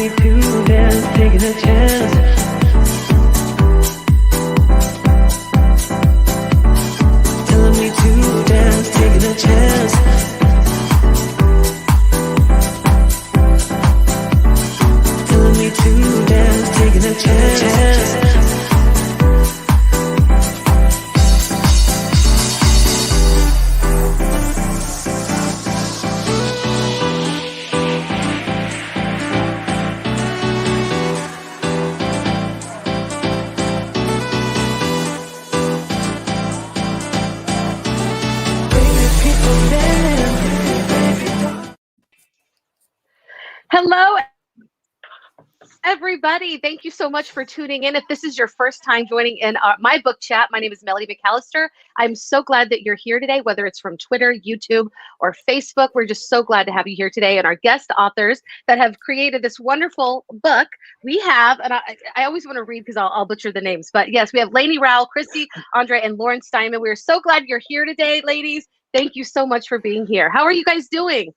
me to dance, taking a chance. Telling me to dance, taking a chance. Telling me to dance, taking a chance. Hello, everybody. Thank you so much for tuning in. If this is your first time joining in my book chat, my name is Melody McAllister. I'm so glad that you're here today, whether it's from Twitter, YouTube, or Facebook. We're just so glad to have you here today. And our guest authors that have created this wonderful book, we have, and I always want to read because I'll butcher the names, but yes, we have Lainey Rowell, Christy, Andre, and Lauren Steinman. We're so glad you're here today, ladies. Thank you so much for being here. How are you guys doing?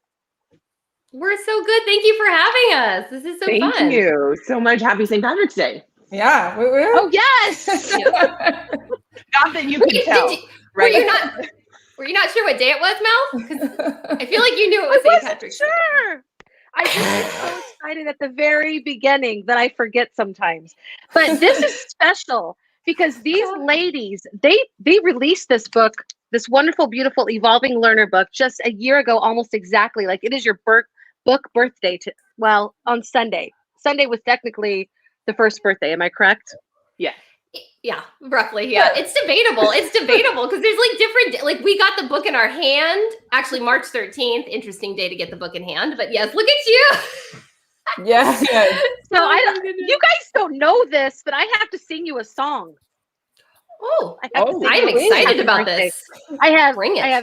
We're so good. Thank you for having us. This is so fun. Thank you so much. Happy St. Patrick's Day. Yeah. Oh, yes. Not that you could tell. Were you not sure what day it was, Mel? Because I feel like you knew it was St. Patrick's Day. Sure. I just get so excited at the very beginning that I forget sometimes. But this is special because these ladies, they released this book, this wonderful, beautiful, Evolving Learner book just a year ago, almost exactly. Like it is your book birthday on Sunday. Sunday was technically the first birthday. Am I correct? Yeah. Yeah, roughly. Yeah. It's debatable. Because there's like different, like we got the book in our hand, actually March 13th, interesting day to get the book in hand, but yes, look at you. Yeah. So you guys don't know this, but I have to sing you a song. Oh, I'm excited about this. I have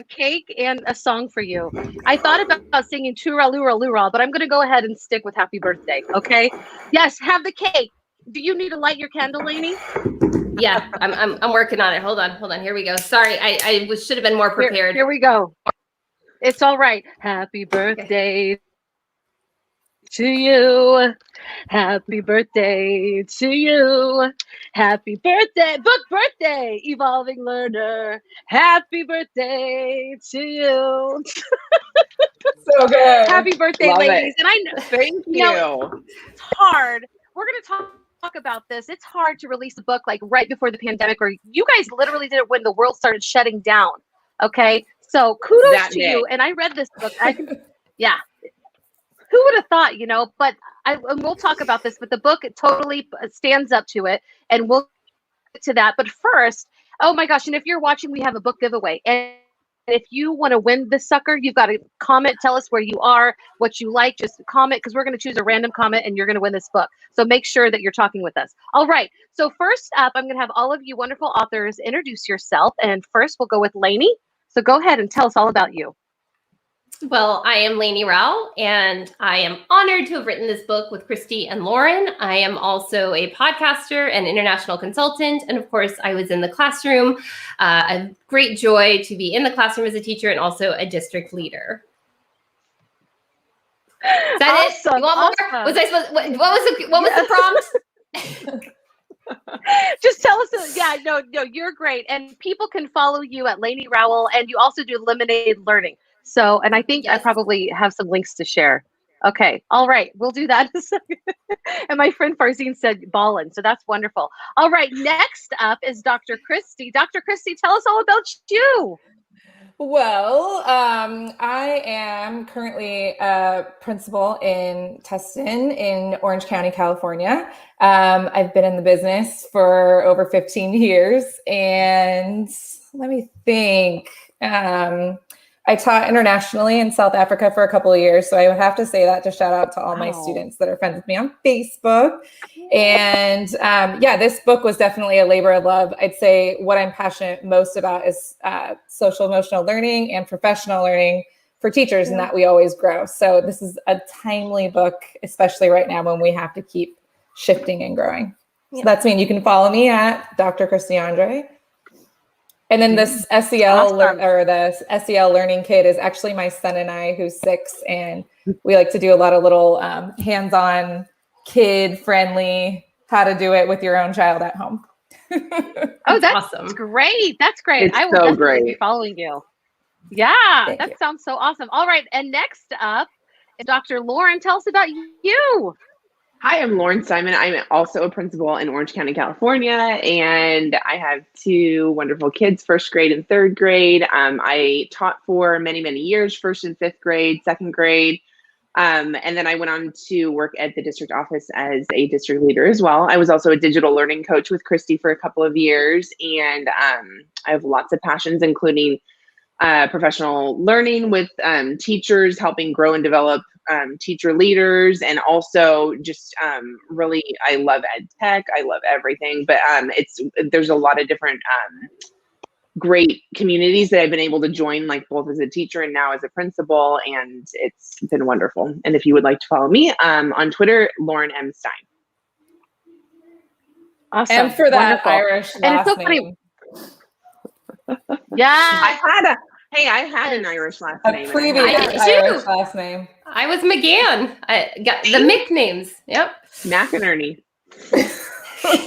cake and a song for you. I thought about singing Toora Lura Lura, but I'm going to go ahead and stick with Happy Birthday. Okay. Yes. Have the cake. Do you need to light your candle, Lainey? Yeah, I'm working on it. Hold on. Here we go. Sorry. I should have been more prepared. Here we go. It's all right. Happy birthday to you. Happy birthday to you. Happy birthday, book birthday, Evolving Learner. Happy birthday to you. So good. Happy birthday, Love ladies. it. And I know, Thank you. It's hard. We're going to talk about this. It's hard to release a book like right before the pandemic, or you guys literally did it when the world started shutting down. Okay. So kudos to you. And I read this book. Yeah. Who would have thought, but and we'll talk about this, but the book totally stands up to it, and we'll get to that. But first, oh my gosh, and if you're watching, we have a book giveaway. And if you want to win this sucker, you've got to comment, tell us where you are, what you like, just comment, because we're going to choose a random comment and you're going to win this book. So make sure that you're talking with us. All right. So first up, I'm going to have all of you wonderful authors introduce yourself. And first we'll go with Lainey. So go ahead and tell us all about you. Well, I am Lainey Rowell, and I am honored to have written this book with Christy and Lauren. I am also a podcaster and international consultant. And of course, I was in the classroom. A great joy to be in the classroom as a teacher and also a district leader. Is that awesome, it? You want more? Was I supposed? What was the prompt? Just tell us. Yeah, no, you're great. And people can follow you at Lainey Rowell, and you also do Lemonade Learning. So, and I think I probably have some links to share. Okay. All right. We'll do that in a second. And my friend Farzine said ballin'. So that's wonderful. All right. Next up is Dr. Christy. Dr. Christy, tell us all about you. Well, I am currently a principal in Tustin in Orange County, California. I've been in the business for over 15 years. And let me think. I taught internationally in South Africa for a couple of years. So I would have to say that to shout out to all my students that are friends with me on Facebook. And this book was definitely a labor of love. I'd say what I'm passionate most about is social emotional learning and professional learning for teachers, and that we always grow. So this is a timely book, especially right now when we have to keep shifting and growing. So that's me. And you can follow me at Dr. Christy Andre. And then this SEL the SEL learning kit is actually my son and I, who's 6, and we like to do a lot of little hands-on kid friendly, how to do it with your own child at home. Oh, that's awesome. Great. That's great. It's I will so definitely be great. following you. Yeah, Thank that you. sounds so awesome. All right. And next up is Dr. Lauren. Tell us about you. Hi, I'm Lauren Simon. I'm also a principal in Orange County, California, and I have two wonderful kids, first grade and third grade. I taught for many, many years, first and fifth grade, second grade. And then I went on to work at the district office as a district leader as well. I was also a digital learning coach with Christy for a couple of years, and I have lots of passions, including professional learning with teachers, helping grow and develop teacher leaders, and also just really, I love ed tech. I love everything, but there's a lot of different great communities that I've been able to join, like both as a teacher and now as a principal, and it's been wonderful. And if you would like to follow me on Twitter, Lauren M. Stein. Awesome. And for that Wonderful. Irish And it's last so funny. name. Yeah. I had an Irish last A name. previous I did Irish too. last name. I was McGann. I got the Mick names. Yep. McInerney. We're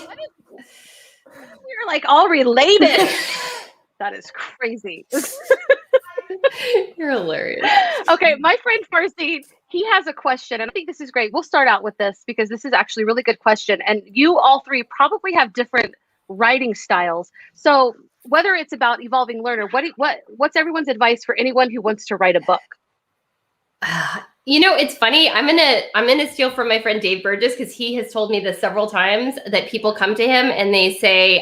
like all related. That is crazy. You're hilarious. Okay, my friend Farsi, he has a question, and I think this is great. We'll start out with this because this is actually a really good question. And you all three probably have different writing styles. So whether it's about evolving learner, what's everyone's advice for anyone who wants to write a book? You know, it's funny. I'm gonna steal from my friend Dave Burgess, because he has told me this several times, that people come to him and they say,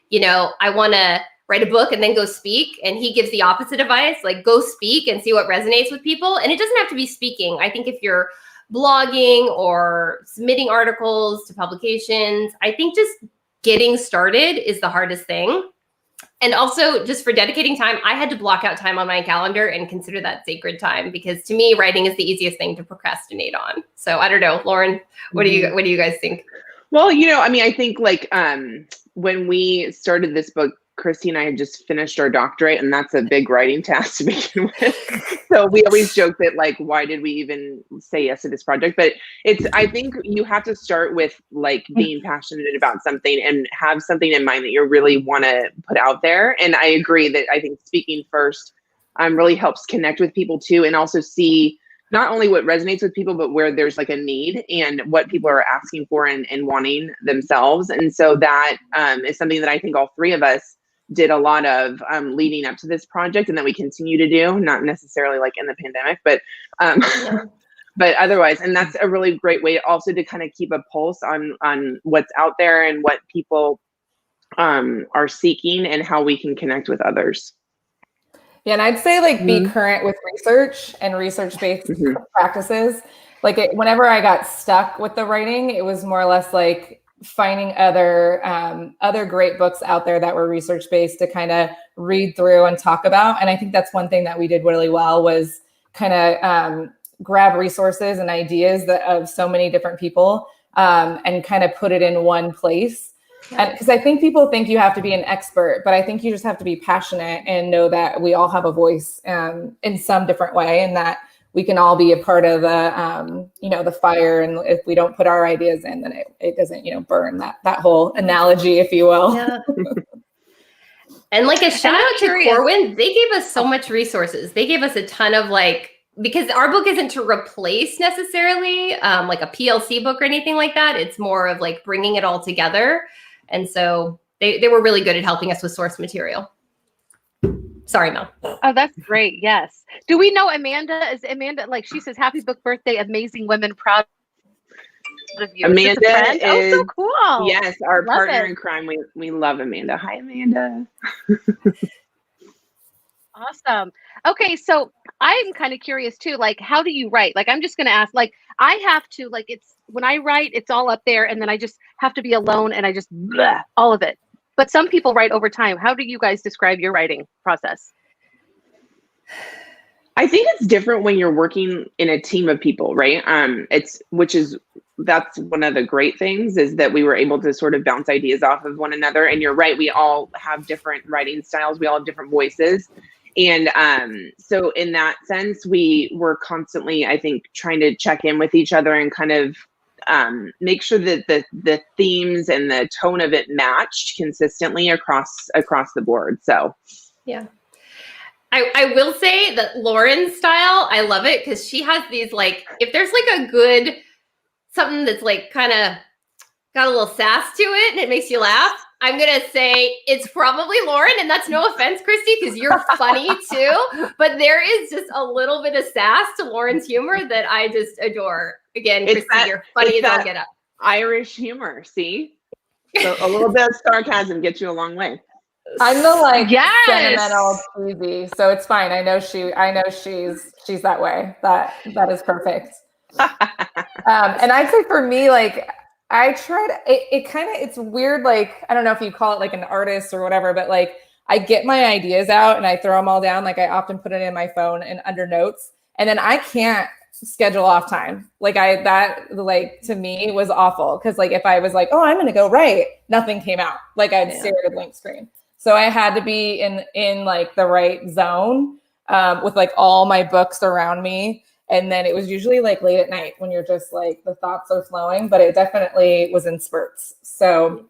you know, I want to write a book and then go speak. And he gives the opposite advice, like go speak and see what resonates with people. And it doesn't have to be speaking. I think if you're blogging or submitting articles to publications, I think just getting started is the hardest thing. And also, just for dedicating time, I had to block out time on my calendar and consider that sacred time, because to me, writing is the easiest thing to procrastinate on. So I don't know, Lauren, what do you guys think? Well, you know, I mean, I think like when we started this book, Christy and I had just finished our doctorate, and that's a big writing task to begin with. So we always joke that, like, why did we even say yes to this project? But I think you have to start with like being passionate about something and have something in mind that you really want to put out there. And I agree that I think speaking first really helps connect with people too, and also see not only what resonates with people, but where there's like a need and what people are asking for and wanting themselves. And so that is something that I think all three of us did a lot of leading up to this project, and that we continue to do, not necessarily like in the pandemic, but but otherwise. And that's a really great way also to kind of keep a pulse on what's out there and what people are seeking and how we can connect with others. Yeah, and I'd say like be current with research and research-based practices. Like whenever I got stuck with the writing, it was more or less like finding other great books out there that were research-based to kind of read through and talk about. And I think that's one thing that we did really well, was kind of grab resources and ideas of so many different people and kind of put it in one place. And because I think people think you have to be an expert, but I think you just have to be passionate and know that we all have a voice in some different way, and that we can all be a part of the, the fire. And if we don't put our ideas in, then it doesn't, burn that whole analogy, if you will. Yeah. And like a shout out to Corwin, they gave us so much resources. They gave us a ton of because our book isn't to replace necessarily like a PLC book or anything like that. It's more of like bringing it all together. And so they were really good at helping us with source material. Sorry, Mel. Oh, that's great. Yes. Do we know Amanda? Is Amanda, like she says, happy book birthday, amazing women, proud of you. Amanda is, oh, so cool. Yes, our partner in crime. We love Amanda. Hi, Amanda. Awesome. Okay, so I'm kind of curious too, like, how do you write? Like, I'm just going to ask, like, I have to, like, when I write, it's all up there, and then I just have to be alone, and I just, all of it. But some people write over time. How do you guys describe your writing process? I think it's different when you're working in a team of people, right? That's one of the great things, is that we were able to sort of bounce ideas off of one another. And you're right, we all have different writing styles. We all have different voices. And so in that sense, we were constantly, I think, trying to check in with each other and kind of make sure that the themes and the tone of it matched consistently across the board. So yeah. I will say that Lauren's style, I love it because she has these like, if there's like a good, something that's like kind of got a little sass to it and it makes you laugh, I'm going to say it's probably Lauren. And that's no offense, Christy, because you're funny too. But there is just a little bit of sass to Lauren's humor that I just adore. Again, It's Christy, you're funny as all get up. Irish humor, see? So a little bit of sarcasm gets you a long way. I'm the like Yes. sentimental cheesy, so it's fine. I know she's that way. That is perfect. And I'd say for me, like I tried it's weird, like I don't know if you call it like an artist or whatever, but like I get my ideas out and I throw them all down. Like I often put it in my phone and under notes, and then I can't schedule off time. Like to me was awful because like if I was like, oh, I'm gonna go write, nothing came out. Like I'd stare at a blank screen. So I had to be in like the right zone with like all my books around me. And then it was usually like late at night when you're just like the thoughts are flowing, but it definitely was in spurts. So,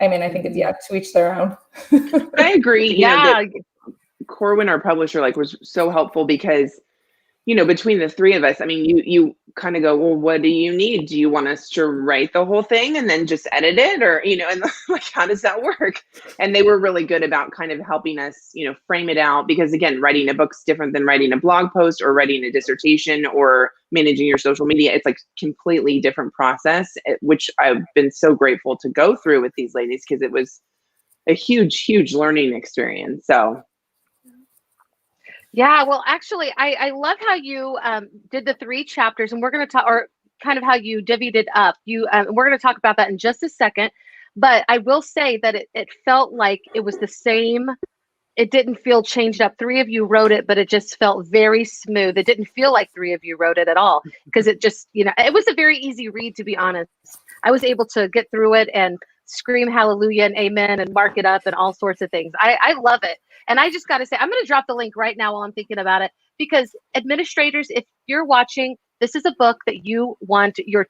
I mean, I think it's, to each their own. I agree. Yeah. Corwin, our publisher, like was so helpful because, between the three of us, I mean, you kind of go, well, what do you need? Do you want us to write the whole thing and then just edit it? Or, and like, how does that work? And they were really good about kind of helping us, frame it out. Because again, writing a book's different than writing a blog post or writing a dissertation or managing your social media. It's like completely different process, which I've been so grateful to go through with these ladies because it was a huge, huge learning experience. So. Yeah, well, actually, I love how you did the 3 chapters, and we're going to talk, or kind of how you divvied it up. We're going to talk about that in just a second. But I will say that it felt like it was the same. It didn't feel changed up. 3 of you wrote it, but it just felt very smooth. It didn't feel like 3 of you wrote it at all because it just, it was a very easy read, to be honest. I was able to get through it and scream hallelujah and amen and mark it up and all sorts of things. I love it. And I just got to say, I'm going to drop the link right now while I'm thinking about it, because administrators, if you're watching, this is a book that you want your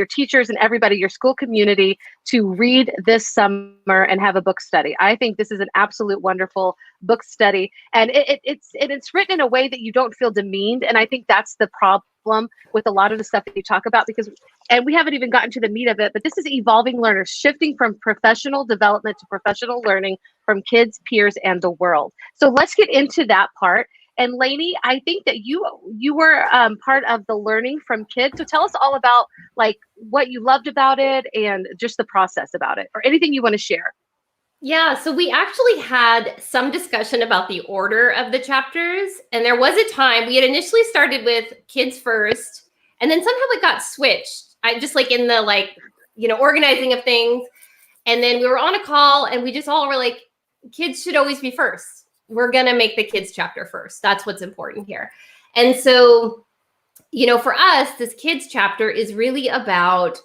teachers and everybody, your school community, to read this summer and have a book study. I think this is an absolute wonderful book study, and it's written in a way that you don't feel demeaned. And I think that's the problem with a lot of the stuff that you talk about, and we haven't even gotten to the meat of it, but this is evolving learners, shifting from professional development to professional learning from kids, peers, and the world. So let's get into that part. And Lainey, I think that you were part of the learning from kids. So tell us all about like what you loved about it and just the process about it, or anything you want to share. Yeah, so we actually had some discussion about the order of the chapters. And there was a time we had initially started with kids first, and then somehow it got switched. I just like in the organizing of things. And then we were on a call and we just all were like, kids should always be first. We're going to make the kids chapter first. That's what's important here. And so, for us, this kids chapter is really about,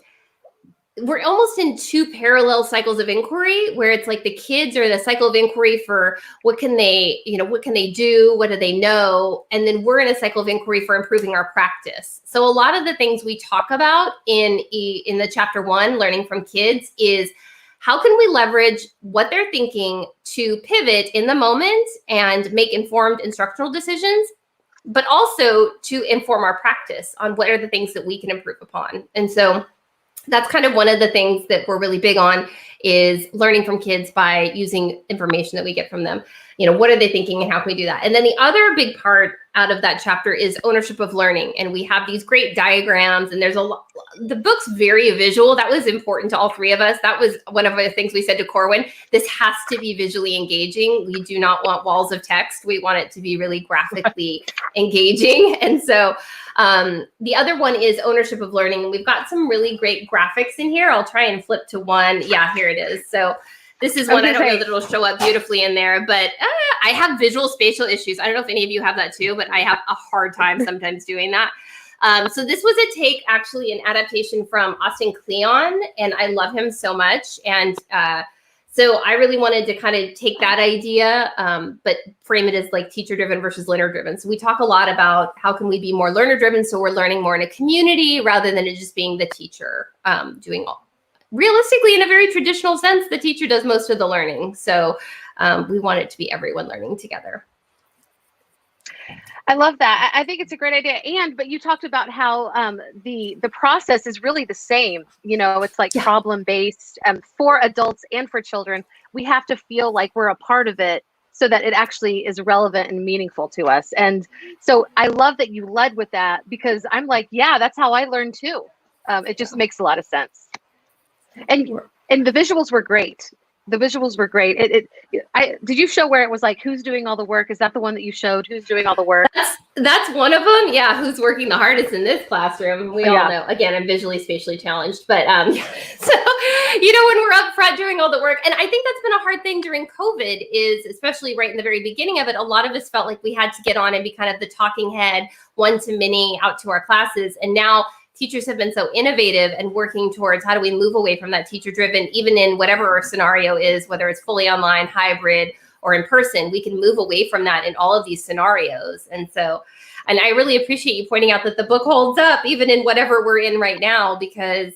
we're almost in 2 parallel cycles of inquiry where it's like the kids are the cycle of inquiry for what can they do? What do they know? And then we're in a cycle of inquiry for improving our practice. So a lot of the things we talk about in the chapter 1, learning from kids, is how can we leverage what they're thinking to pivot in the moment and make informed instructional decisions, but also to inform our practice on what are the things that we can improve upon. And so that's kind of one of the things that we're really big on, is learning from kids by using information that we get from them. What are they thinking and how can we do that? And then the other big part out of that chapter is ownership of learning. And we have these great diagrams, and there's the book's very visual. That was important to all 3 of us. That was one of the things we said to Corwin. This has to be visually engaging. We do not want walls of text. We want it to be really graphically engaging. And so the other one is ownership of learning. We've got some really great graphics in here. I'll try and flip to one. Yeah, here it is. So this is one. I don't know that it'll show up beautifully in there, but I have visual spatial issues. I don't know if any of you have that too, but I have a hard time sometimes doing that. So this was a take, actually, an adaptation from Austin Kleon, and I love him so much. And So I really wanted to kind of take that idea, but frame it as like teacher-driven versus learner-driven. So we talk a lot about how can we be more learner-driven, so we're learning more in a community rather than it just being the teacher doing all. Realistically, in a very traditional sense, the teacher does most of the learning. So we want it to be everyone learning together. I love that. I think it's a great idea. But you talked about how the process is really the same. You know, it's like problem based for adults and for children. We have to feel like we're a part of it so that it actually is relevant and meaningful to us. And so I love that you led with that, because I'm like, yeah, that's how I learned too. It just makes a lot of sense. And the visuals were great. The visuals were great. Did you show where it was like, who's doing all the work? Is that the one that you showed? Who's doing all the work? That's one of them. Yeah. Who's working the hardest in this classroom? We all know, again, I'm visually, spatially challenged, but, so, you know, when we're up front doing all the work, and I think that's been a hard thing during COVID is, especially right in the very beginning of it, a lot of us felt like we had to get on and be kind of the talking head, one-to-many out to our classes. And now teachers have been so innovative and working towards how do we move away from that teacher-driven, even in whatever our scenario is, whether it's fully online, hybrid, or in person, we can move away from that in all of these scenarios. And so, and I really appreciate you pointing out that the book holds up even in whatever we're in right now, because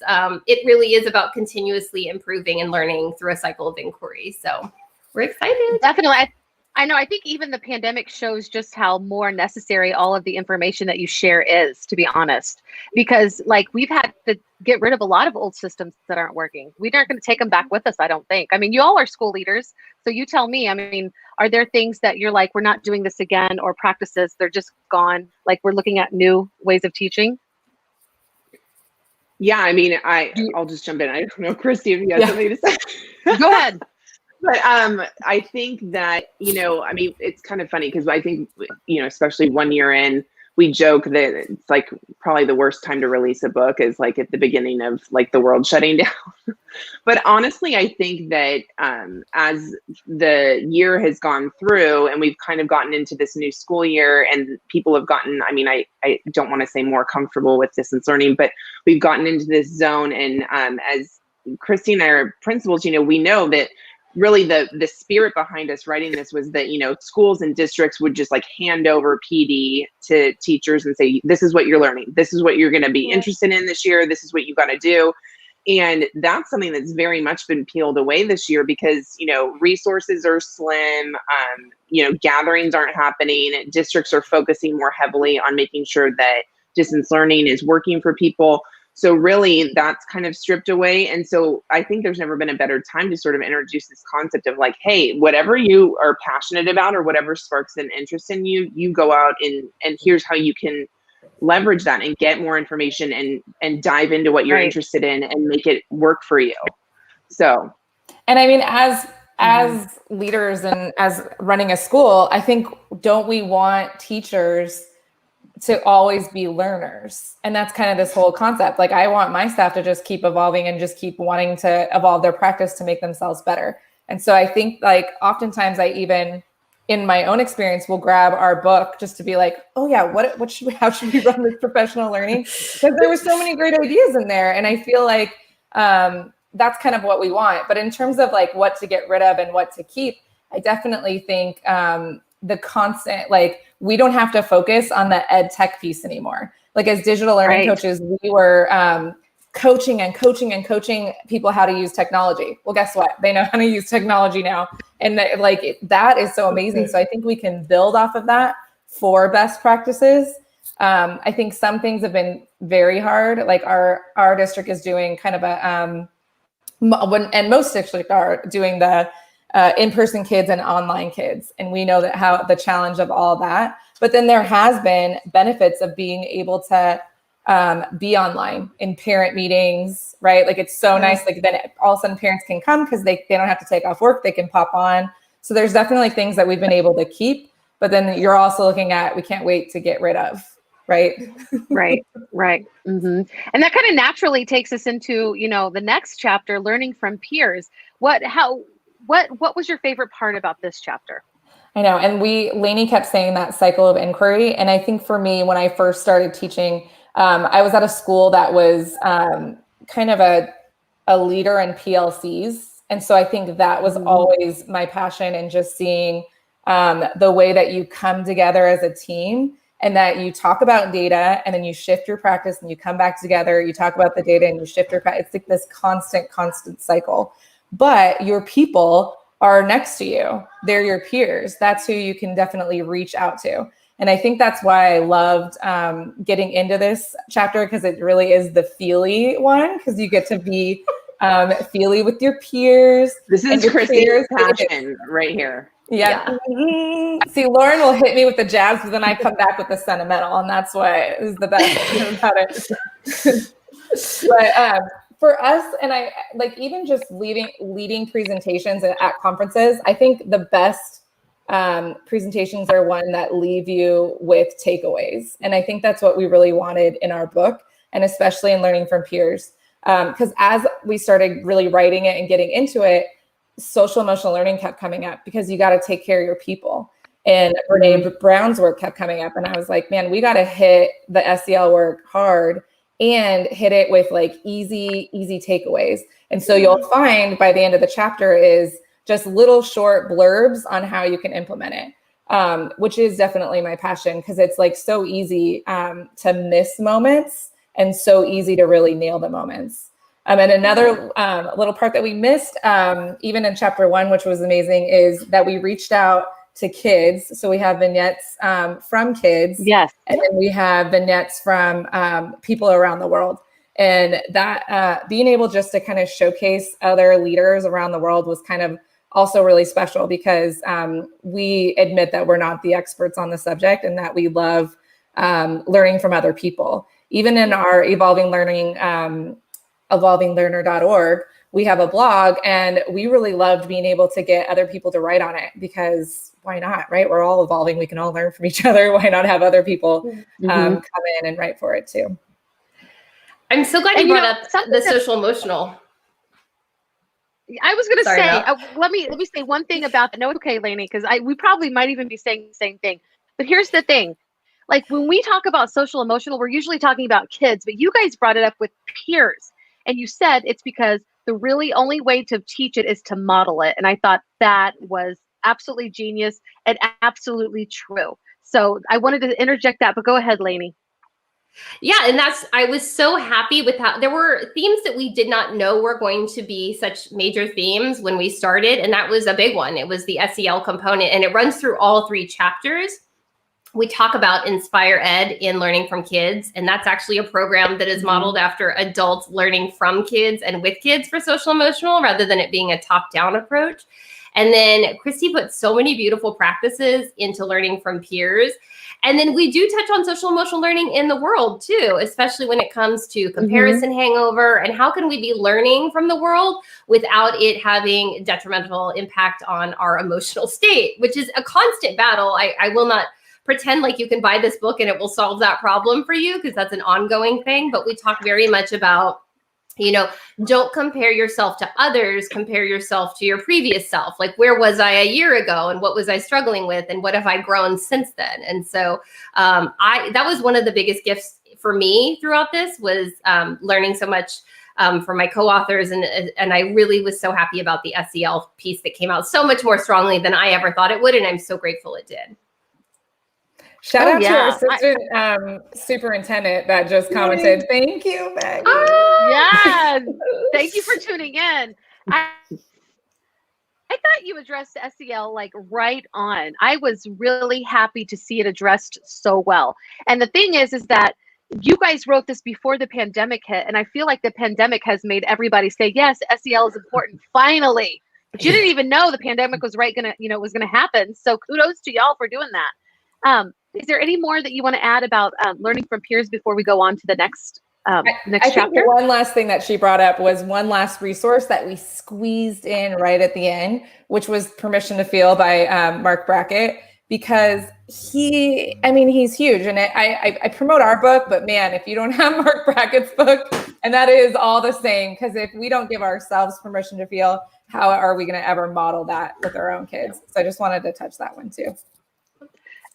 it really is about continuously improving and learning through a cycle of inquiry. So we're excited. Definitely. I know. I think even the pandemic shows just how more necessary all of the information that you share is, to be honest, because like we've had to get rid of a lot of old systems that aren't working. We aren't going to take them back with us, I don't think. I mean, you all are school leaders, so you tell me. I mean, are there things that you're like, we're not doing this again, or practices, they're just gone? Like we're looking at new ways of teaching? Yeah, I mean, I'll just jump in. I don't know, Christy, if you have something to say. Go ahead. But I think that, you know, I mean, it's kind of funny because I think, you know, especially 1 year in, we joke that it's like probably the worst time to release a book is like at the beginning of like the world shutting down. But honestly, I think that as the year has gone through and we've kind of gotten into this new school year and people have gotten, I mean, I don't want to say more comfortable with distance learning, but we've gotten into this zone. And as Christy and I are principals, you know, we know that really the spirit behind us writing this was that, you know, schools and districts would just like hand over PD to teachers and say, this is what you're learning. This is what you're going to be interested in this year. This is what you got to do. And that's something that's very much been peeled away this year because, you know, resources are slim, you know, gatherings aren't happening. Districts are focusing more heavily on making sure that distance learning is working for people. So really that's kind of stripped away. And so I think there's never been a better time to sort of introduce this concept of like, hey, whatever you are passionate about or whatever sparks an interest in you, you go out and here's how you can leverage that and get more information and dive into what you're interested in and make it work for you. So. And I mean, as leaders and as running a school, I think, don't we want teachers to always be learners? And that's kind of this whole concept. Like I want my staff to just keep evolving and just keep wanting to evolve their practice to make themselves better. And so I think like oftentimes I even in my own experience will grab our book just to be like, oh yeah, how should we run this professional learning? Because there were so many great ideas in there. And I feel like that's kind of what we want. But in terms of like what to get rid of and what to keep, I definitely think the constant, like, we don't have to focus on the ed tech piece anymore. Like as digital learning coaches, we were coaching people how to use technology. Well, guess what? They know how to use technology now. And that is so amazing. So I think we can build off of that for best practices. I think some things have been very hard. Like our district is doing kind of and most districts are doing the in-person kids and online kids. And we know that how the challenge of all that, but then there has been benefits of being able to be online in parent meetings, right? Like it's so nice. Like then all of a sudden parents can come because they don't have to take off work. They can pop on. So there's definitely things that we've been able to keep, but then you're also looking at, we can't wait to get rid of, right? Right. Mm-hmm. And that kind of naturally takes us into, you know, the next chapter, learning from peers. What was your favorite part about this chapter? I know. And Lainey kept saying that cycle of inquiry. And I think for me, when I first started teaching, I was at a school that was kind of a leader in PLCs. And so I think that was always my passion, and just seeing the way that you come together as a team, and that you talk about data and then you shift your practice and you come back together, you talk about the data and you shift your practice. It's like this constant cycle. But your people are next to you. They're your peers. That's who you can definitely reach out to. And I think that's why I loved getting into this chapter, because it really is the feely one, because you get to be feely with your peers. This is Christy's passion right here. Yeah. See, Lauren will hit me with the jabs, but then I come back with the sentimental, and that's what is the best thing about it. But for us, and I like even just leading presentations at conferences, I think the best presentations are one that leave you with takeaways. And I think that's what we really wanted in our book, and especially in Learning from Peers. Because as we started really writing it and getting into it, social emotional learning kept coming up, because you got to take care of your people. And Brene Brown's work kept coming up. And I was like, man, we got to hit the SEL work hard and hit it with like easy takeaways. And so you'll find by the end of the chapter is just little short blurbs on how you can implement it, which is definitely my passion, because it's like so easy to miss moments and so easy to really nail the moments. And another little part that we missed, even in chapter 1, which was amazing, is that we reached out to kids. So we have vignettes from kids. Yes. And then we have vignettes from people around the world. And that being able just to kind of showcase other leaders around the world was kind of also really special, because we admit that we're not the experts on the subject, and that we love learning from other people. Even in our evolving learning, evolvinglearner.org, we have a blog, and we really loved being able to get other people to write on it, because why not, right? We're all evolving. We can all learn from each other. Why not have other people come in and write for it too? I'm so glad you brought up the social emotional. I was going to say, let me say one thing about that. No, it's okay, Lainey, because we probably might even be saying the same thing. But here's the thing. Like when we talk about social emotional, we're usually talking about kids, but you guys brought it up with peers. And you said it's because the really only way to teach it is to model it. And I thought that was absolutely genius and absolutely true. So I wanted to interject that, but go ahead, Lainey. Yeah, and I was so happy with how there were themes that we did not know were going to be such major themes when we started. And that was a big one. It was the SEL component, and it runs through all 3 chapters. We talk about Inspire Ed in Learning from Kids, and that's actually a program that is modeled after adults learning from kids and with kids for social emotional, rather than it being a top-down approach. And then Christy put so many beautiful practices into Learning from Peers. And then we do touch on social emotional learning in the world too, especially when it comes to comparison hangover, and how can we be learning from the world without it having detrimental impact on our emotional state, which is a constant battle. I will not pretend like you can buy this book and it will solve that problem for you, because that's an ongoing thing. But we talk very much about, don't compare yourself to others, compare yourself to your previous self. Like, where was I a year ago, and what was I struggling with, and what have I grown since then? And so that was one of the biggest gifts for me throughout this, was learning so much from my co-authors. And I really was so happy about the SEL piece that came out so much more strongly than I ever thought it would. And I'm so grateful it did. Shout out to our assistant superintendent that just commented. Thank you, Maggie. Yes. Thank you for tuning in. I thought you addressed SEL like right on. I was really happy to see it addressed so well. And the thing is that you guys wrote this before the pandemic hit. And I feel like the pandemic has made everybody say, yes, SEL is important. Finally. But you didn't even know the pandemic was was going to happen. So kudos to y'all for doing that. Is there any more that you want to add about Learning from Peers before we go on to the next chapter? Think one last thing that she brought up was one last resource that we squeezed in right at the end, which was Permission to Feel by Mark Brackett, because he's huge. And I promote our book, but man, if you don't have Mark Brackett's book, and that is all the same, because if we don't give ourselves permission to feel, how are we going to ever model that with our own kids? So I just wanted to touch that one too.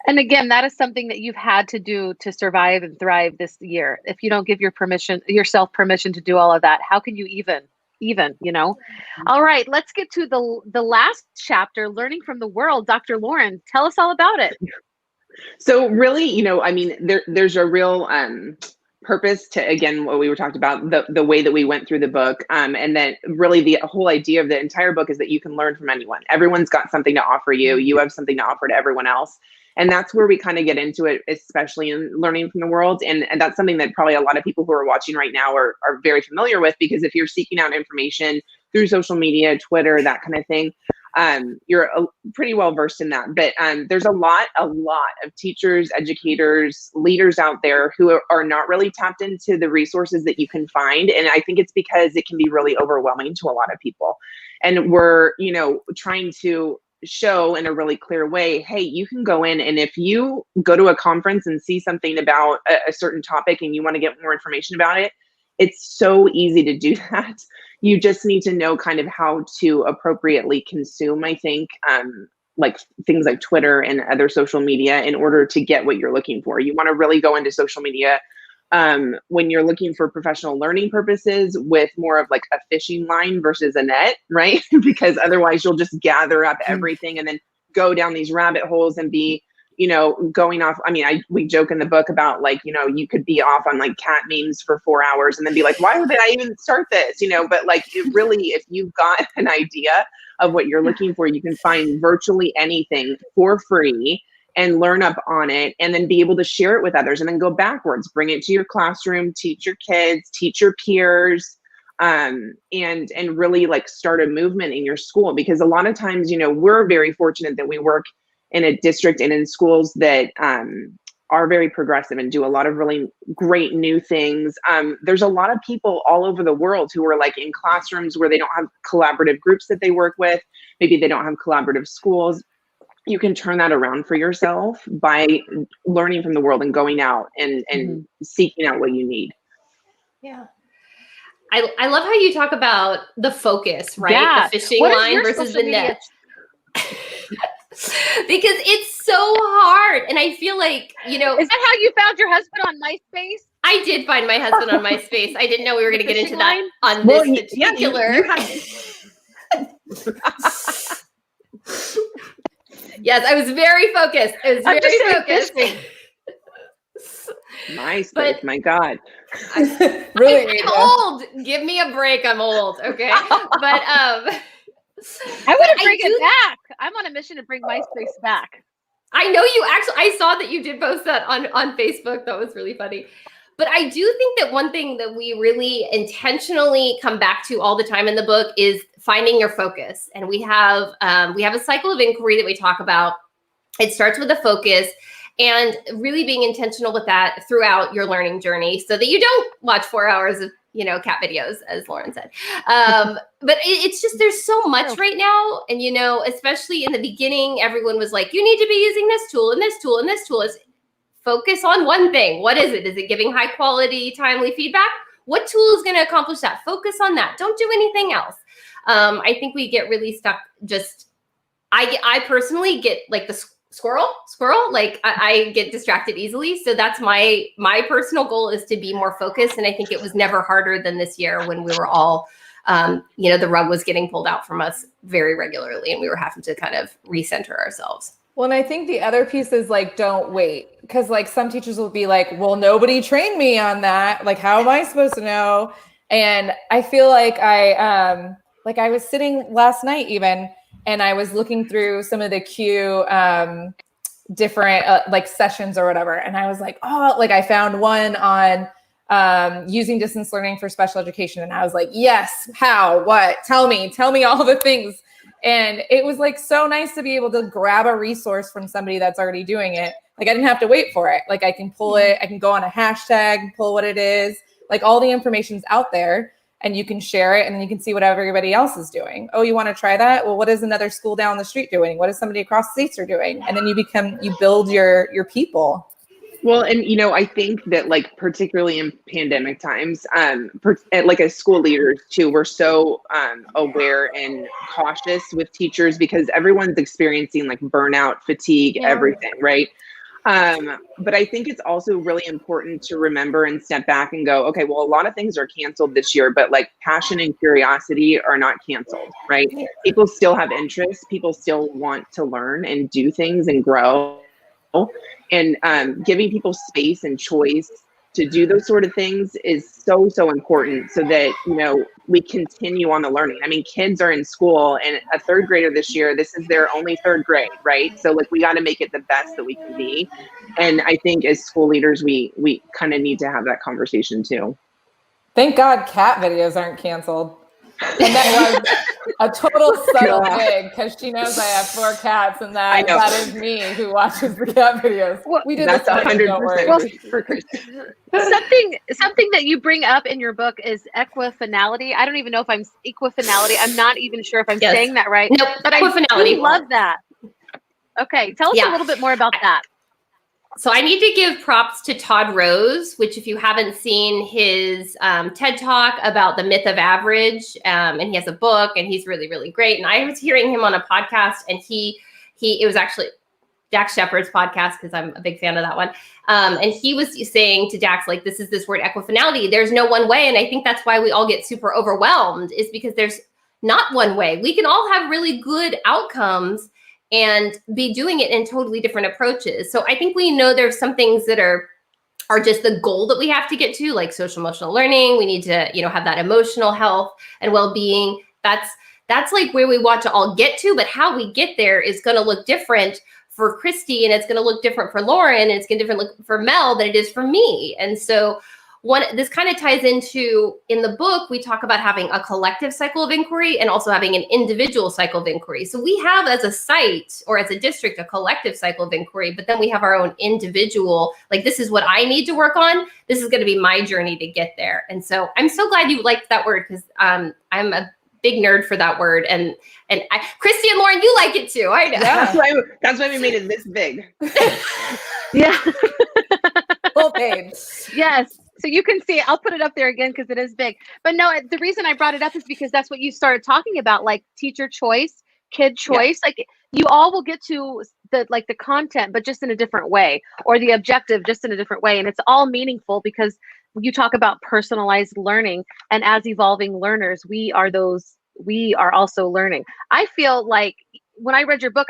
And again, that is something that you've had to do to survive and thrive this year. If you don't give yourself permission to do all of that, how can you even even, you know. All right, let's get to the last chapter, learning from the world. Dr. Lauren, tell us all about it. So really, you know, I mean, there's a real purpose to, again, what we were talking about, the way that we went through the book. And then really the whole idea of the entire book is that you can learn from anyone. Everyone's got something to offer you. You have something to offer to everyone else. And that's where we kind of get into it, especially in learning from the world. And that's something that probably a lot of people who are watching right now are very familiar with, because if you're seeking out information through social media, Twitter, that kind of thing, you're pretty well versed in that. But there's a lot of teachers, educators, leaders out there who are not really tapped into the resources that you can find. And I think it's because it can be really overwhelming to a lot of people. And we're, you know, trying to show in a really clear way, hey, you can go in, and if you go to a conference and see something about a certain topic and you want to get more information about it, it's so easy to do that. You just need to know kind of how to appropriately consume, I think, like things like Twitter and other social media in order to get what you're looking for. You want to really go into social media when you're looking for professional learning purposes with more of like a fishing line versus a net, right? Because otherwise you'll just gather up everything and then go down these rabbit holes and be, you know, going off. I mean, we joke in the book about, like, you know, you could be off on like cat memes for 4 hours and then be like, why did I even start this? You know, but like, it really, if you've got an idea of what you're looking for, you can find virtually anything for free and learn up on it, and then be able to share it with others, and then go backwards, bring it to your classroom, teach your kids, teach your peers, and really like start a movement in your school. Because a lot of times, you know, we're very fortunate that we work in a district and in schools that are very progressive and do a lot of really great new things. There's a lot of people all over the world who are like in classrooms where they don't have collaborative groups that they work with. Maybe they don't have collaborative schools. You can turn that around for yourself by learning from the world and going out and seeking out what you need. Yeah. I love how you talk about the focus, right? Yeah. The fishing What is line your versus the social media- net. Because it's so hard. And I feel like, you know. Is that how you found your husband on MySpace? I did find my husband on MySpace. I didn't know we were going to get into that on Well, this particular. Yes, I was very focused. I was very focused. MySpace, my God. Really? I'm old. Give me a break. I'm old. Okay. But I want to bring it back. I'm on a mission to bring MySpace back. I know you actually, I saw that you did post that on Facebook. That was really funny. But I do think that one thing that we really intentionally come back to all the time in the book is finding your focus. And we have a cycle of inquiry that we talk about. It starts with a focus, and really being intentional with that throughout your learning journey, so that you don't watch 4 hours of, you know, cat videos, as Lauren said. But it's just, there's so much right now. And, you know, especially in the beginning, everyone was like, you need to be using this tool and this tool and this tool. Is focus on one thing. What is it? Is it giving high quality, timely feedback? What tool is going to accomplish that? Focus on that. Don't do anything else. I think we get really stuck. Just, I personally get like the squirrel, like I get distracted easily. So that's my personal goal, is to be more focused. And I think it was never harder than this year, when we were all, you know, the rug was getting pulled out from us very regularly, and we were having to kind of recenter ourselves. Well, and I think the other piece is like, don't wait. Because like some teachers will be like, well, nobody trained me on that. Like, how am I supposed to know? And I feel like I was sitting last night even, and I was looking through some of the Q different like sessions or whatever. And I was like, oh, like I found one on using distance learning for special education. And I was like, yes, how, what, tell me all the things. And it was like so nice to be able to grab a resource from somebody that's already doing it. Like I didn't have to wait for it. Like I can pull it, I can go on a hashtag, pull what it is. Like all the information's out there, and you can share it, and then you can see what everybody else is doing. Oh, you want to try that? Well, what is another school down the street doing? What is somebody across the states are doing? And then you build your people. Well, and you know, I think that like particularly in pandemic times, like as school leaders too, we're so aware and cautious with teachers, because everyone's experiencing like burnout, fatigue, everything, right? But I think it's also really important to remember and step back and go, okay, well, a lot of things are canceled this year, but like passion and curiosity are not canceled, right? People still have interests. People still want to learn and do things and grow. And giving people space and choice to do those sort of things is so, so important so that, you know, we continue on the learning. I mean, kids are in school, and a third grader this year, this is their only third grade, right? So like, we got to make it the best that we can be. And I think as school leaders, we kind of need to have that conversation too. Thank God cat videos aren't canceled. And that was a total subtle thing, because she knows I have 4 cats, and that is me who watches the cat videos. We did That's 100% for Christian. Something that you bring up in your book is equifinality. I don't even know if I'm equifinality. I'm not even sure if I'm saying that right. Nope, but equifinality. I love that. Okay, tell us a little bit more about that. So I need to give props to Todd Rose, which if you haven't seen his TED Talk about the myth of average, and he has a book, and he's really, really great. And I was hearing him on a podcast, and it was actually Dax Shepard's podcast, because I'm a big fan of that one. And he was saying to Dax, like, this word equifinality. There's no one way. And I think that's why we all get super overwhelmed, is because there's not one way. We can all have really good outcomes and be doing it in totally different approaches. So I think we know there's some things that are just the goal that we have to get to, like social emotional learning. We need to, you know, have that emotional health and well-being. That's like where we want to all get to, but how we get there is going to look different for Christy, and it's going to look different for Lauren, and it's going to look for Mel than it is for me. And so this kind of ties into, in the book, we talk about having a collective cycle of inquiry and also having an individual cycle of inquiry. So we have, as a site or as a district, a collective cycle of inquiry, but then we have our own individual, like, this is what I need to work on. This is going to be my journey to get there. And so I'm so glad you liked that word, because I'm a big nerd for that word. And Christy and Lauren, you like it too. I know. Yeah. That's why we made it this big. Yeah. Full page. Yes. So you can see it. I'll put it up there again because it is big. But no, the reason I brought it up is because that's what you started talking about, like teacher choice, kid choice. Yeah. Like, you all will get to the content, but just in a different way, or the objective just in a different way. And it's all meaningful because you talk about personalized learning, and as evolving learners, we are also learning. I feel like when I read your book,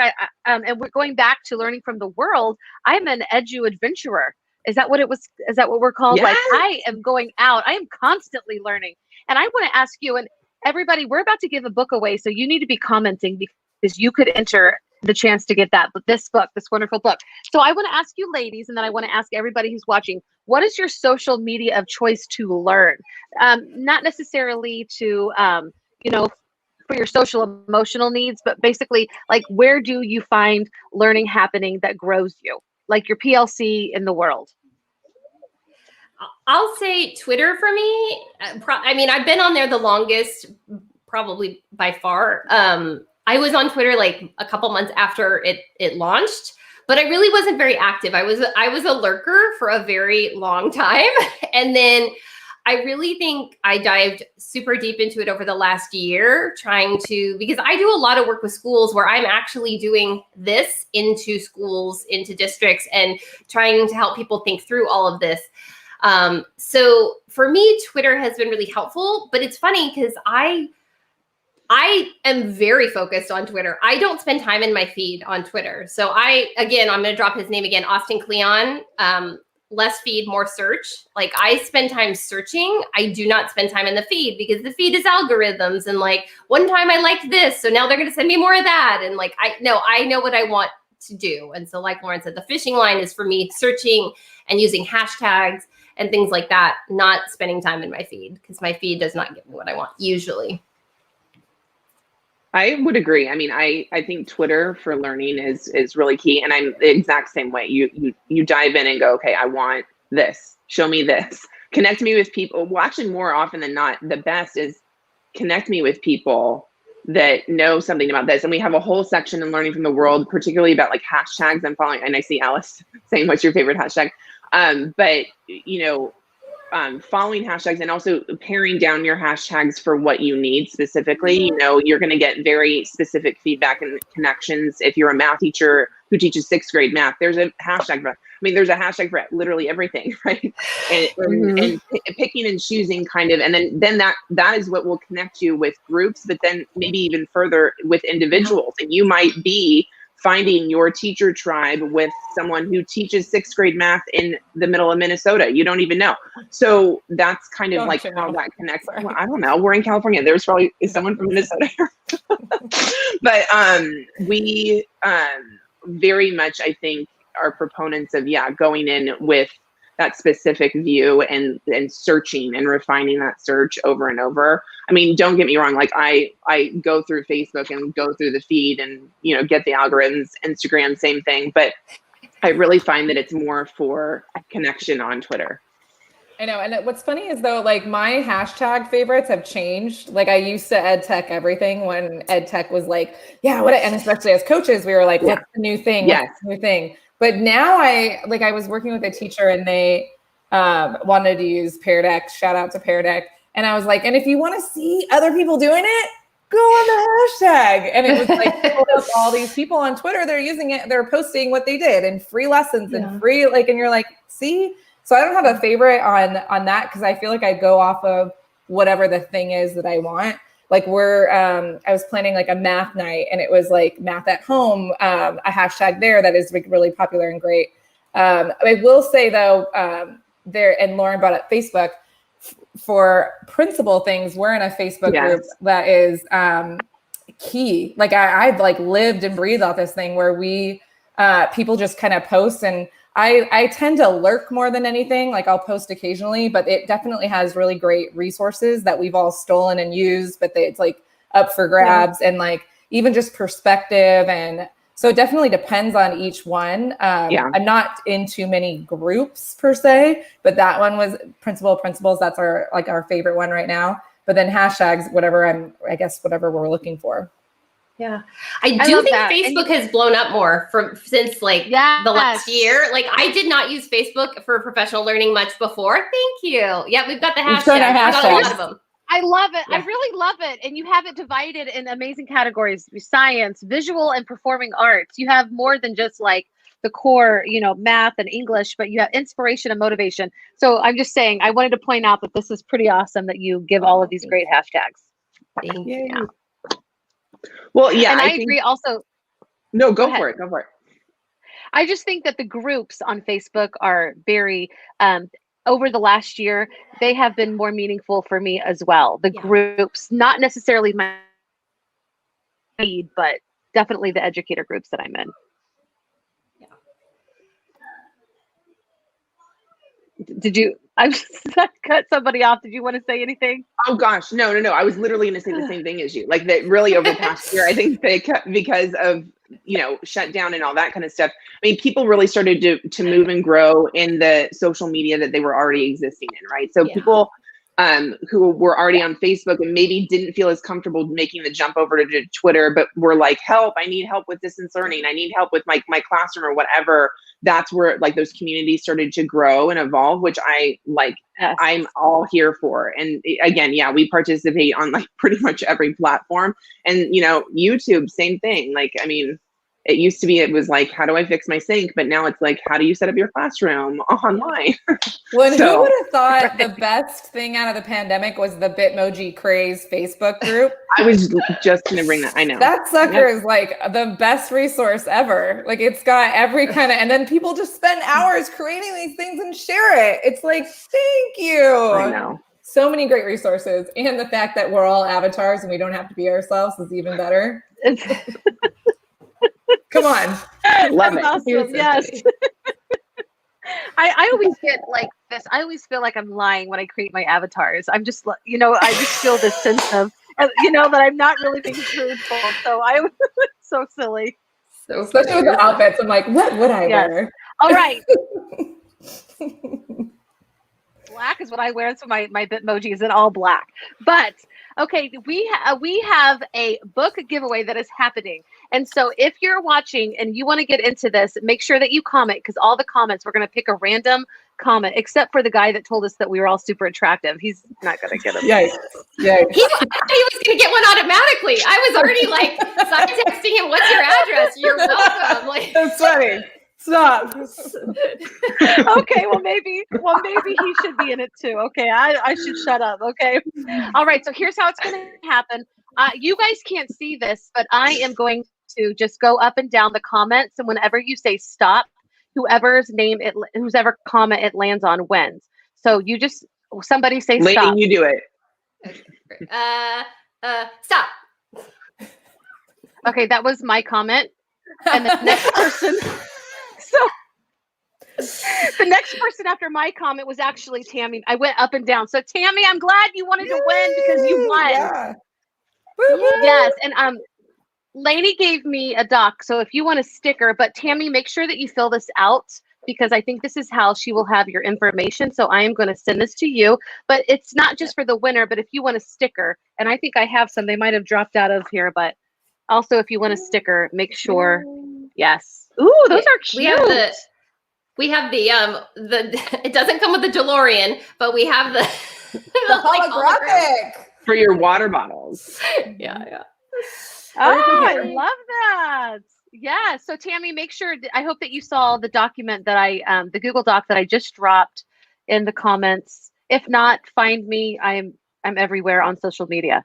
and we're going back to learning from the world, I'm an edu adventurer. Is that what it was? Is that what we're called? Yes. Like, I am going out. I am constantly learning. And I want to ask you, and everybody, we're about to give a book away. So you need to be commenting, because you could enter the chance to get this book, this wonderful book. So I want to ask you ladies, and then I want to ask everybody who's watching, what is your social media of choice to learn? Not necessarily to, for your social emotional needs, but basically, like, where do you find learning happening that grows you? Like your PLC in the world? I'll say Twitter for me. I mean, I've been on there the longest, probably by far. I was on Twitter like a couple months after it launched, but I really wasn't very active. I was a lurker for a very long time. And then I really think I dived super deep into it over the last year, because I do a lot of work with schools where I'm actually doing this into schools, into districts, and trying to help people think through all of this. So for me, Twitter has been really helpful, but it's funny because I am very focused on Twitter. I don't spend time in my feed on Twitter. So I'm going to drop his name again, Austin Kleon. Less feed, more search. Like, I spend time searching. I do not spend time in the feed, because the feed is algorithms, and like, one time I liked this, so now they're going to send me more of that. And like, I know what I want to do. And so, like Lauren said, the fishing line is for me searching and using hashtags and things like that, not spending time in my feed, because my feed does not give me what I want usually. I would agree. I mean, I think Twitter for learning is really key. And I'm the exact same way. You dive in and go, okay, I want this. Show me this. Connect me with people. Well, actually, more often than not, the best is connect me with people that know something about this. And we have a whole section in Learning from the World, particularly about like hashtags I'm following. And I see Alice saying, what's your favorite hashtag? But, following hashtags and also paring down your hashtags for what you need specifically. You're going to get very specific feedback and connections. If you're a math teacher who teaches 6th grade math. There's a hashtag for, I mean, there's a hashtag for literally everything, right? And picking and choosing kind of, and then that is what will connect you with groups, but then maybe even further with individuals. And you might be finding your teacher tribe with someone who teaches 6th grade math in the middle of Minnesota. You don't even know. So that's kind of like how that connects. Well, I don't know. We're in California. There's probably someone from Minnesota. But we very much, I think, are proponents of, going in with that specific view and searching and refining that search over and over. I mean, don't get me wrong. Like I go through Facebook and go through the feed and, get the algorithms. Instagram, same thing. But I really find that it's more for a connection on Twitter. I know. And what's funny is though, like my hashtag favorites have changed. Like I used to ed tech everything when ed tech was like, and especially as coaches, we were like, what's the new thing? Yes. What's the new thing? But now I was working with a teacher and they wanted to use Pear Deck, shout out to Pear Deck. And I was like, and if you want to see other people doing it, go on the hashtag. And it was like all these people on Twitter, they're using it, they're posting what they did and free lessons and free, and you're like, see? So I don't have a favorite on that because I feel like I go off of whatever the thing is that I want. Like I was planning like a math night and it was like math at home, a hashtag there that is like really popular and great. I will say though, and Lauren brought up Facebook for principal things. We're in a Facebook group that is key. Like I've like lived and breathed off this thing where we people just kind of post, and I tend to lurk more than anything. Like I'll post occasionally, but it definitely has really great resources that we've all stolen and used, but it's like up for grabs and like even just perspective. And so it definitely depends on each one. I'm not in too many groups per se, but that one was principles. That's our favorite one right now. But then hashtags, whatever we're looking for. Yeah. I do think Facebook has blown up more since like the last year. Like I did not use Facebook for professional learning much before. Thank you. Yeah, we've got the hashtags. We've got a lot of them. I love it. Yeah. I really love it. And you have it divided in amazing categories: science, visual, and performing arts. You have more than just like the core, math and English, but you have inspiration and motivation. So I'm just saying, I wanted to point out that this is pretty awesome that you give all of these great hashtags. Thank you. Well, yeah. And I agree also. No, go for it. Go for it. I just think that the groups on Facebook are very, over the last year, they have been more meaningful for me as well. The groups, not necessarily my need, but definitely the educator groups that I'm in. Yeah. I cut somebody off. Did you want to say anything? Oh gosh, no. I was literally going to say the same thing as you. Like that really over the past year, I think because of, shut down and all that kind of stuff. I mean, people really started to move and grow in the social media that they were already existing in, right? So people who were already on Facebook and maybe didn't feel as comfortable making the jump over to Twitter, but were like, help, I need help with distance learning. I need help with my classroom or whatever. That's where like those communities started to grow and evolve, which I like. Yes. I'm all here for. And again, we participate on like pretty much every platform. And YouTube, same thing. Like, I mean, it used to be, it was like, how do I fix my sink? But now it's like, how do you set up your classroom online? Well, who would have thought the best thing out of the pandemic was the Bitmoji craze Facebook group? I was just going to bring that. I know. That sucker is like the best resource ever. Like it's got every kind of, and then people just spend hours creating these things and share it. It's like, thank you. I know. So many great resources. And the fact that we're all avatars and we don't have to be ourselves is even better. Come on. Love it. Awesome. Yes. I always get like this. I always feel like I'm lying when I create my avatars. I'm just, I just feel this sense of, that I'm not really being truthful. So I'm so silly. So especially with the outfits, I'm like, what would I wear? All right. Black is what I wear. So my Bitmoji is in all black. But okay, we have a book giveaway that is happening. And so if you're watching and you want to get into this, make sure that you comment, because all the comments, we're going to pick a random comment, except for the guy that told us that we were all super attractive. He's not going to get it. Yikes. I thought he was going to get one automatically. I was already like side texting him, "What's your address? You're welcome." Like, that's funny. Stop. Okay, well maybe he should be in it too. Okay, I should shut up. Okay. All right, so here's how it's going to happen. You guys can't see this, but I am going to just go up and down the comments, and whenever you say stop, whoever comment it lands on wins. So you just, somebody say Lady, stop. you do it. Stop. Okay, that was my comment. And the next person, so the next person after my comment was actually Tammy. I went up and down. So Tammy, I'm glad you wanted to win because you won. Yeah. Yes, and Lainey gave me a doc, so if you want a sticker, but Tammy, make sure that you fill this out, because I think this is how she will have your information. So I am going to send this to you, but it's not just for the winner, but if you want a sticker, and I think I have some, they might have dropped out of here, but also if you want a sticker, make sure, yes. Ooh, those are cute. We have the it doesn't come with the DeLorean, but we have the holographic For your water bottles. Yeah. Oh, I love that. Yeah. So Tammy, make sure, I hope that you saw the document that the Google Doc that I just dropped in the comments. If not, find me. I'm everywhere on social media.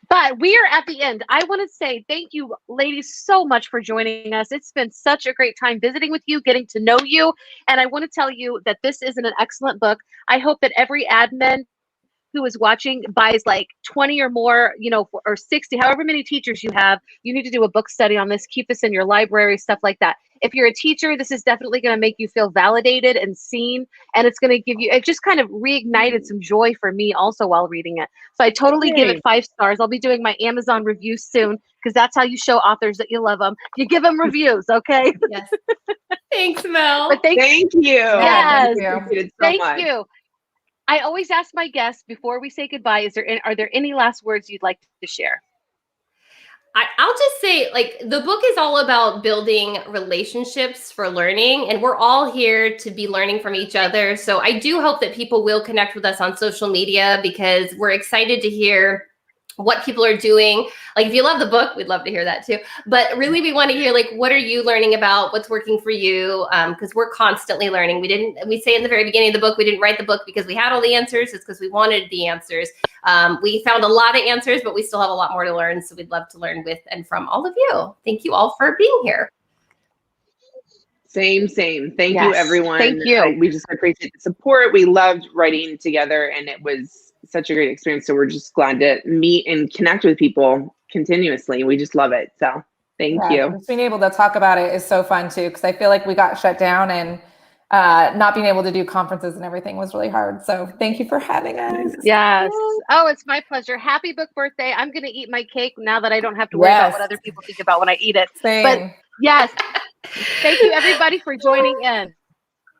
But we are at the end. I want to say thank you, ladies, so much for joining us. It's been such a great time visiting with you, getting to know you. And I want to tell you that this is an excellent book. I hope that every admin who is watching buys like 20 or more, or 60, however many teachers you have. You need to do a book study on this. Keep this in your library, stuff like that. If you're a teacher, this is definitely going to make you feel validated and seen. And it's going to give you, it just kind of reignited some joy for me also while reading it. So I totally give it 5 stars. I'll be doing my Amazon review soon, because that's how you show authors that you love them. You give them reviews, okay? Yes. Thanks, Mel. But Thank you. Yes. Thank Thank you. I always ask my guests before we say goodbye, are there any last words you'd like to share? I'll just say, like, the book is all about building relationships for learning, and we're all here to be learning from each other. So I do hope that people will connect with us on social media, because we're excited to hear what people are doing. Like, if you love the book, we'd love to hear that too. But really, we want to hear, like, what are you learning about? What's working for you? Because we're constantly learning. We say in the very beginning of the book, we didn't write the book because we had all the answers. It's because we wanted the answers. We found a lot of answers, but we still have a lot more to learn. So we'd love to learn with and from all of you. Thank you all for being here. Same. Thank you, everyone. Thank you. We just appreciate the support. We loved writing together, and it was such a great experience. So we're just glad to meet and connect with people continuously. We just love it. So thank you. Just being able to talk about it is so fun too, because I feel like we got shut down, and not being able to do conferences and everything was really hard. So thank you for having us. Yes. Oh, it's my pleasure. Happy book birthday. I'm going to eat my cake now that I don't have to worry about what other people think about when I eat it. Same. But yes, thank you everybody for joining in.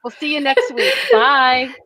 We'll see you next week. Bye.